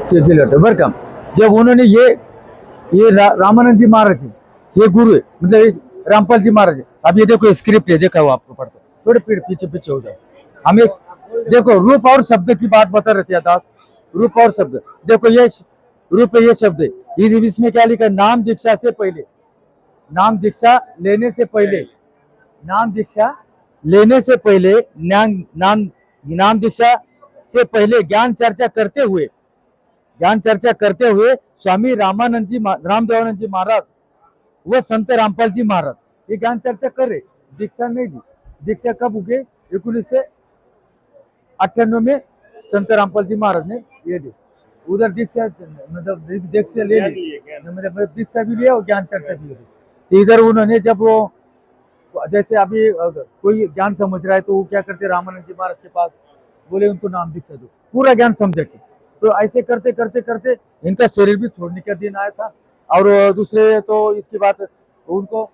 ते दिलं होतं बरं का. जब उन्होंने ये रामानंद जी महाराज है, ये गुरु है, मतलब ये रामपाल जी महाराज है. अब ये देखो स्क्रिप्ट है, देखा वो आपको पढ़ता, थोड़े पीछे पीछे हो जाए. हमें देखो रूप और शब्द की बात बता रहे थे दास. रूप और शब्द देखो, ये रूप है, ये शब्द है. इसमें क्या लिखा है? नाम दीक्षा से पहले, नाम दीक्षा लेने से पहले, नाम दीक्षा लेने से पहले, नाम दीक्षा से पहले ज्ञान चर्चा करते हुए, ज्ञान चर्चा करते हुए स्वामी रामानंद जी, रामदेवानंद जी महाराज व संत रामपाल जी महाराज ये ज्ञान चर्चा कर रहे, दीक्षा नहीं दी. दीक्षा कब हुए? 1998 में संत रामपाल जी महाराज ने ये दी. उधर दीक्षा मतलब दीक्षा ले ली, मतलब दीक्षा भी लिया और ज्ञान चर्चा भी ली. इधर उन्होंने जब वो जैसे अभी कोई ज्ञान समझ रहा है तो वो क्या करते, रामानंद जी महाराज के पास बोले उनको नाम दीक्षा दो, पूरा ज्ञान समझ के. तो ऐसे करते करते करते इनका शरीर भी छोड़ने का दिन आया था. और दूसरे तो इसके बाद उनको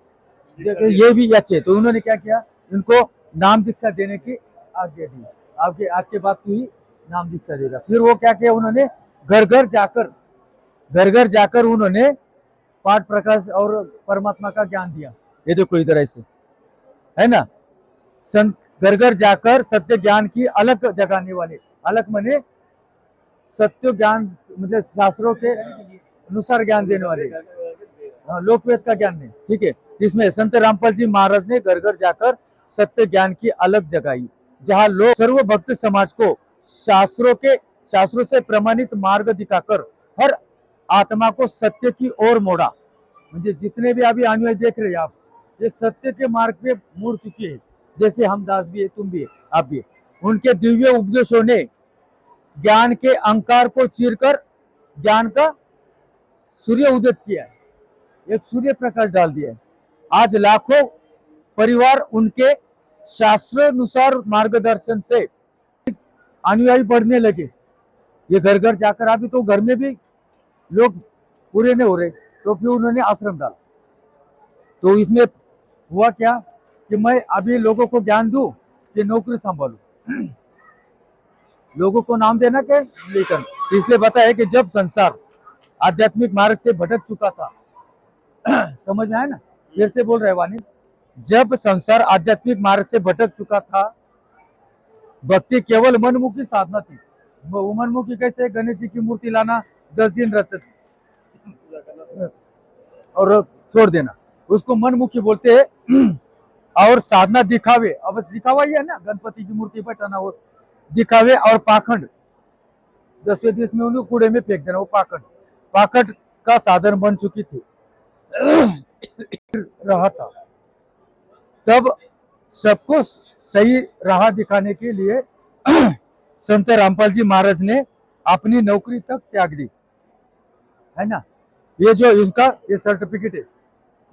ये भी अच्छे, तो उन्होंने क्या किया, इनको नाम दीक्षा देने की आज्ञा दी. आपके आज के बाद तू ही नाम दीक्षा देगा. फिर वो क्या किया, उन्होंने घर घर जाकर उन्होंने पाठ प्रकाश और परमात्मा का ज्ञान दिया. ये देखो इधर ऐसे है ना, संत घर घर जाकर सत्य ज्ञान की अलग जगाने वाले. अलग मने सत्य ज्ञान, मतलब शास्त्रों के अनुसार ज्ञान देने वाले, लोकवेद का ज्ञान नहीं. ठीक है. इसमें संत रामपाल जी महाराज ने घर घर जाकर सत्य ज्ञान की अलग जगाई, जहां लोग सर्व भक्त समाज को शास्त्रों से प्रमाणित मार्ग दिखाकर हर आत्मा को सत्य की ओर मोड़ा. म्हणजे जितने भी अभी अनुयायी देख रहे हैं आप, ये सत्य के मार्ग पे मुड़ चुके हैं. जैसे हम दास भी है, तुम भी है, आप भी है. उनके दिव्य उपदेशों ने ज्ञान के अंकार को चीरकर ज्ञान का सूर्य उदित किया है, एक सूर्य प्रकाश डाल दिया है. आज लाखों परिवार उनके शास्त्रानुसार मार्गदर्शन से अनुयायी बढ़ने लगे. ये घर घर जाकर, अभी तो घर में भी लोग पूरे नहीं हो रहे, तो फिर उन्होंने आश्रम डाला. तो इसमें हुआ क्या कि मैं अभी लोगों को ज्ञान दूं कि नौकरी संभालू, लोगों को नाम देना के लेकर. इसलिए बताया कि जब संसार आध्यात्मिक मार्ग से भटक चुका था, समझ में आया ना, फिर से बोल रहे वाणी, जब संसार आध्यात्मिक मार्ग से भटक चुका था, भक्ति केवल मनमुखी साधना थी. वो मनमुखी कैसे? गणेश जी की मूर्ति लाना, 10 दिन रहते और छोड़ देना, उसको मनमुखी बोलते हैं. और साधना दिखावे, अब दिखावा ही है ना, गणपति की मूर्ति बैठाना, हो दिखावे. और पाखंड, 10वें दिवस में उन्हें कूड़े में फेंक देना, वो पाखंड का साधन बन चुकी थी रहा था. तब सबको सही राह दिखाने के लिए संत रामपाल जी महाराज ने अपनी नौकरी तक त्याग दी, है ना. ये जो इसका ये सर्टिफिकेट है,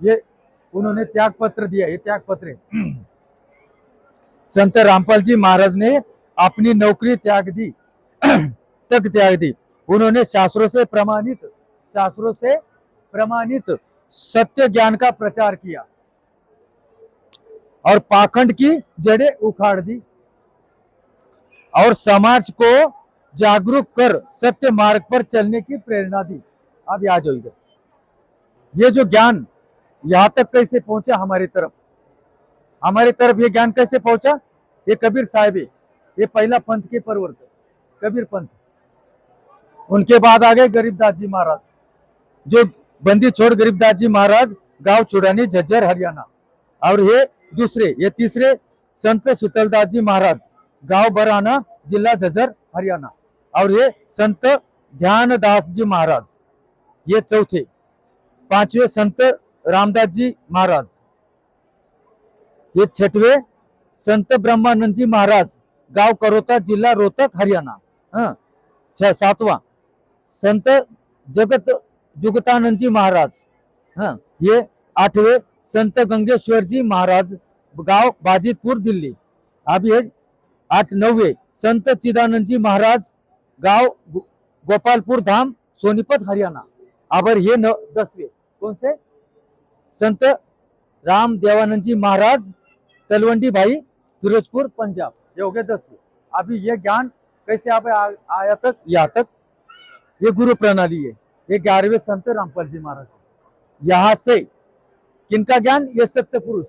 ये उन्होंने त्याग पत्र दिया, ये त्याग पत्र है. संत रामपाल जी महाराज ने अपनी नौकरी त्याग दी तक त्याग दी. उन्होंने शास्त्रों से प्रमाणित सत्य ज्ञान का प्रचार किया और पाखंड की जड़ें उखाड़ दी और समाज को जागरूक कर सत्य मार्ग पर चलने की प्रेरणा दी. अब यहाँ जो इधर ये जो ज्ञान यहाँ तक कैसे पहुंचा हमारी तरफ ये ज्ञान कैसे पहुंचा? ये कबीर साहब है, ये पहला पंथ के प्रवर्तक कबीर पंथ. उनके बाद आ गए गरीबदास जी महाराज, जो बंदी छोड़ गरीबदास जी महाराज, गांव चुड़ानी, झज्जर, हरियाणा. और ये तीसरे संत शीतलदास जी महाराज, गांव बराना, जिला झज्जर, हरियाणा. और ये संत ध्यानदास जी महाराज, ये चौथे. पांचवे संत रामदास जी महाराज, ये छठवे संत ब्रह्मानंद जी महाराज, गांव करोता, जिला रोहतक, हरियाणा. सातवां संत जुगतानंद जी महाराज. ये आठवें संत गंगेश्वर जी महाराज, गांव बाजितपुर, दिल्ली. अब ये 9वें संत चिदानंद जी महाराज, गांव गोपालपुर धाम, सोनीपत, हरियाणा. अब ये 10वें कौन से? संत राम देवानंद जी महाराज, तलवंडी भाई, फिरोजपुर, पंजाब. ये हो गए 10वें. अभी ये ज्ञान कैसे आप आया तक, यहाँ तक ये गुरु प्रणाली है, ये 11वें संत रामपाल जी महाराज। यहाँ से किनका ज्ञान? ये सत्य पुरुष,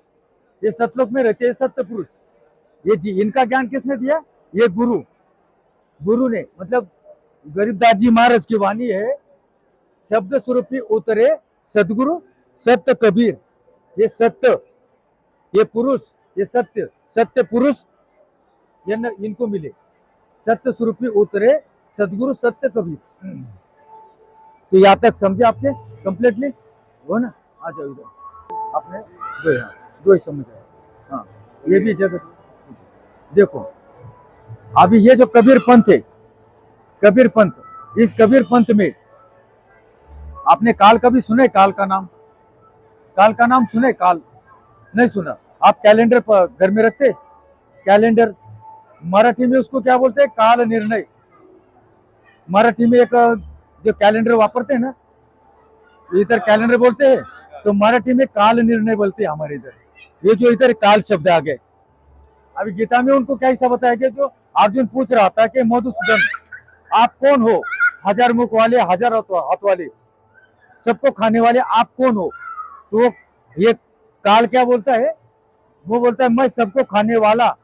ये सतलोक में रहते हैं सत्य पुरुष। ये जी इनका ज्ञान किसने दिया? ये गुरु, गुरु ने, मतलब गरीबदास जी महाराज की वाणी है, शब्द स्वरूपी उतरे सदगुरु सत्य कबीर। ये सत्य, ये पुरुष, ये सत्य, सत्य पुरुष ये इनको मिले, सत्य स्वरूपी उतरे सदगुरु सत्य कबीर। तो यहाँ तक समझे आपके कंप्लीटली हो ना? आ जाओ इधर, आपने दो ही समझ आए। हाँ, ये भी जगत देखो। अभी ये जो कबीर पंथ है, कबीर पंथ, इस कबीर पंथ में आपने काल कभी सुने? काल का नाम, काल का नाम सुने? काल नहीं सुना? आप कैलेंडर पर घर में रखते? कैलेंडर मराठी में उसको क्या बोलते हैं? काल निर्णय। मराठी में एक जो कैलेंडर वापरते हैं ना, इधर कैलेंडर बोलते हैं, तो मराठी में काल निर्णय बोलते हैं हमारे इधर। ये जो इधर काल शब्द आ गए, अभी गीता में उनको क्या ऐसा बताया गया? जो अर्जुन पूछ रहा था कि मधुसूदन आप कौन हो? 1000 मुख वाले, 1000 हाथ वाले, सबको खाने वाले आप कौन हो? तो ये काल क्या बोलता है? वो बोलता है मैं सबको खाने वाला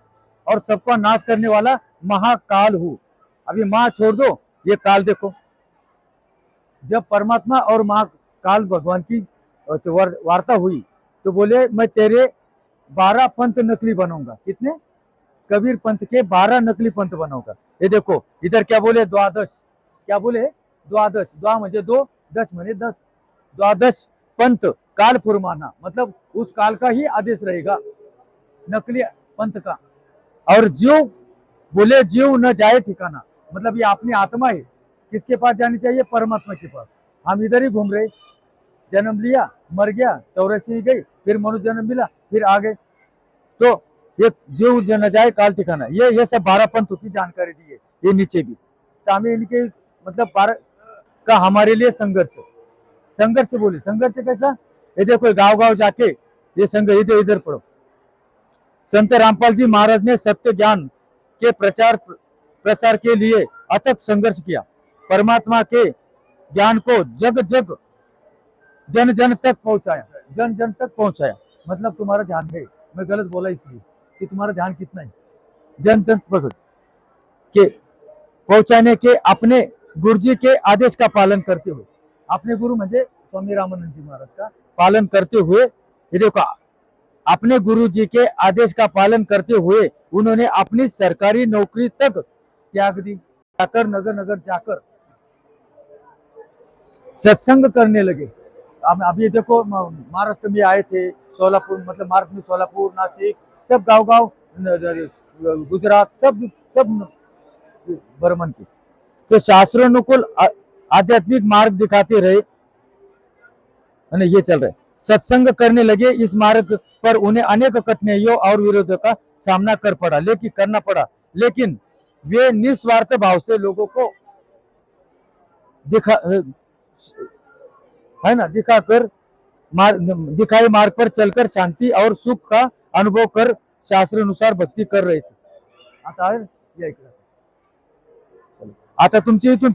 और सबका नाश करने वाला महाकाल हूं। अभी माँ छोड़ दो, ये काल देखो। जब परमात्मा और महाकाल भगवान की वार्ता हुई तो बोले मैं तेरे 12 पंथ नकली बनाऊंगा। कितने? कबीर पंथ के 12 नकली पंथ बनाऊंगा। ये देखो इधर क्या बोले? द्वादश। क्या बोले? द्वादश। द्वा म्हणजे 2, दश म्हणजे 10। द्वादश पंथ काल फुरमाना, मतलब उस काल का ही आदेश रहेगा, नकली पंथ का। और जीव बोले जीव न जाए ठिकाना, मतलब ये अपनी आत्मा है, किसके पास जानी चाहिए? परमात्मा के पास। हम इधर ही घूम रहे, जन्म लिया, मर गया, 84 गई, फिर मनुष्य जन्म मिला, फिर आ गए। तो ये जीव न जाए काल ठिकाना, ये सब 12 पंथ की जानकारी दी है, ये नीचे भी। तो हमें इनके मतलब 12 का हमारे लिए संघर्ष, संघर्ष बोले। संघर्ष कैसा? ये देखो गांव गांव जाके ये संघर्ष, इधर पढ़ो। संत रामपाल जी महाराज ने सत्य ज्ञान के प्रचार प्रसार के लिए अथक संघर्ष किया। परमात्मा के ज्ञान को जग जग जन जन तक पहुंचाया, जन जन तक पहुंचाया। मतलब तुम्हारा ध्यान है, मैं गलत बोला इसलिए कि तुम्हारा ध्यान कितना है, जन जन तक के पहुंचाने के अपने गुरु जी के आदेश का पालन करते हुए, अपने गुरु म्हणजे स्वामी रामानंद जी महाराज का पालन करते हुए, ये देखो अपने गुरु जी के आदेश का पालन करते हुए उन्होंने अपनी सरकारी नौकरी तक त्याग दी। जाकर नगर नगर जाकर सत्संग करने लगे। अब अभी देखो महाराष्ट्र में आए थे, सोलापुर, मतलब महाराष्ट्र में सोलापुर, नासिक, सब गांव गांव, गुजरात, सब सब भ्रमण की। तो शास्त्रानुकूल आध्यात्मिक मार्ग दिखाते रहे, ये चल रहे, सत्संग करने लगे। इस मार्ग पर उन्हें अनेक कठिनाइयों और विरोधों का सामना करना पड़ा, लेकिन वे निस्वार्थ भाव से लोगों को दिखाए मार्ग पर चलकर शांति और सुख का अनुभव कर शास्त्र अनुसार भक्ती कर रहे थे। आता तुमची इथून